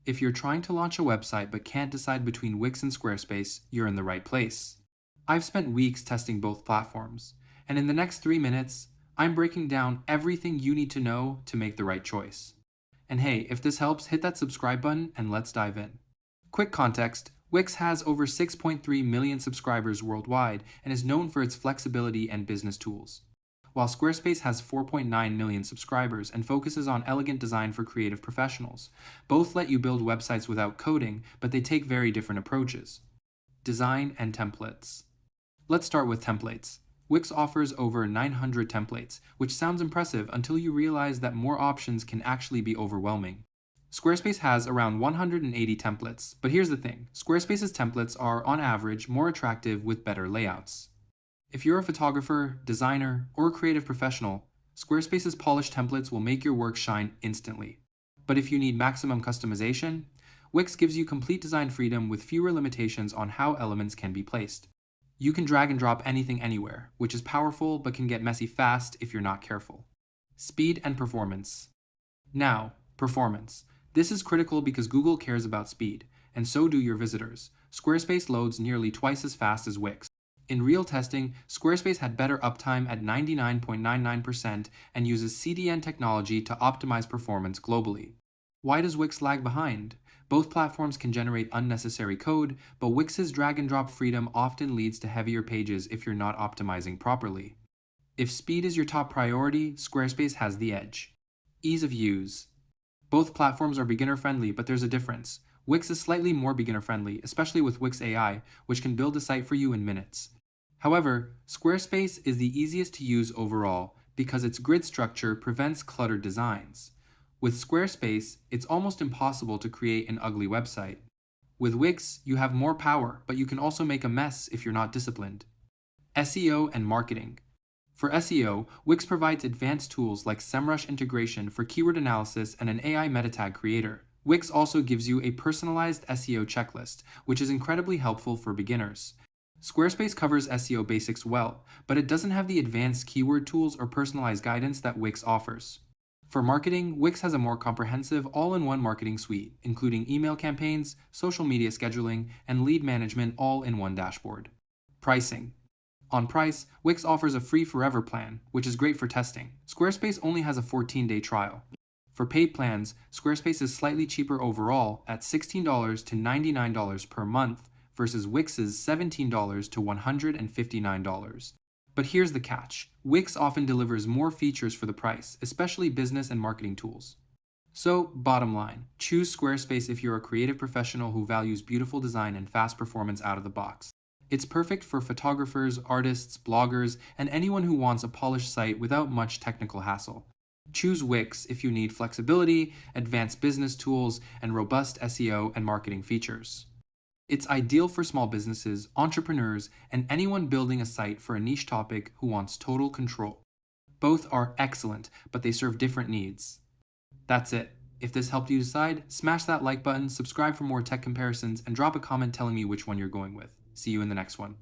If you're trying to launch a website but can't decide between Wix and Squarespace, you're in the right place. I've spent weeks testing both platforms, and in the next 3 minutes, I'm breaking down everything you need to know to make the right choice. And hey, if this helps, hit that subscribe button and let's dive in. Quick context: Wix has over 6.3 million subscribers worldwide and is known for its flexibility and business tools, while Squarespace has 4.9 million subscribers and focuses on elegant design for creative professionals. Both let you build websites without coding, but they take very different approaches. Design and templates. Let's start with templates. Wix offers over 900 templates, which sounds impressive until you realize that more options can actually be overwhelming. Squarespace has around 180 templates, but here's the thing: Squarespace's templates are, on average, more attractive with better layouts. If you're a photographer, designer, or creative professional, Squarespace's polished templates will make your work shine instantly. But if you need maximum customization, Wix gives you complete design freedom with fewer limitations on how elements can be placed. You can drag and drop anything anywhere, which is powerful but can get messy fast if you're not careful. Speed and performance. Now, performance. This is critical because Google cares about speed, and so do your visitors. Squarespace loads nearly twice as fast as Wix. In real testing, Squarespace had better uptime at 99.99% and uses CDN technology to optimize performance globally. Why does Wix lag behind? Both platforms can generate unnecessary code, but Wix's drag-and-drop freedom often leads to heavier pages if you're not optimizing properly. If speed is your top priority, Squarespace has the edge. Ease of use. Both platforms are beginner-friendly, but there's a difference. Wix is slightly more beginner-friendly, especially with Wix AI, which can build a site for you in minutes. However, Squarespace is the easiest to use overall because its grid structure prevents cluttered designs. With Squarespace, it's almost impossible to create an ugly website. With Wix, you have more power, but you can also make a mess if you're not disciplined. SEO and marketing. For SEO, Wix provides advanced tools like Semrush integration for keyword analysis and an AI meta tag creator. Wix also gives you a personalized SEO checklist, which is incredibly helpful for beginners. Squarespace covers SEO basics well, but it doesn't have the advanced keyword tools or personalized guidance that Wix offers. For marketing, Wix has a more comprehensive, all-in-one marketing suite, including email campaigns, social media scheduling, and lead management all in one dashboard. Pricing. On price, Wix offers a free forever plan, which is great for testing. Squarespace only has a 14-day trial. For paid plans, Squarespace is slightly cheaper overall at $16 to $99 per month versus Wix's $17 to $159. But here's the catch: Wix often delivers more features for the price, especially business and marketing tools. So, bottom line, choose Squarespace if you're a creative professional who values beautiful design and fast performance out of the box. It's perfect for photographers, artists, bloggers, and anyone who wants a polished site without much technical hassle. Choose Wix if you need flexibility, advanced business tools, and robust SEO and marketing features. It's ideal for small businesses, entrepreneurs, and anyone building a site for a niche topic who wants total control. Both are excellent, but they serve different needs. That's it. If this helped you decide, smash that like button, subscribe for more tech comparisons, and drop a comment telling me which one you're going with. See you in the next one.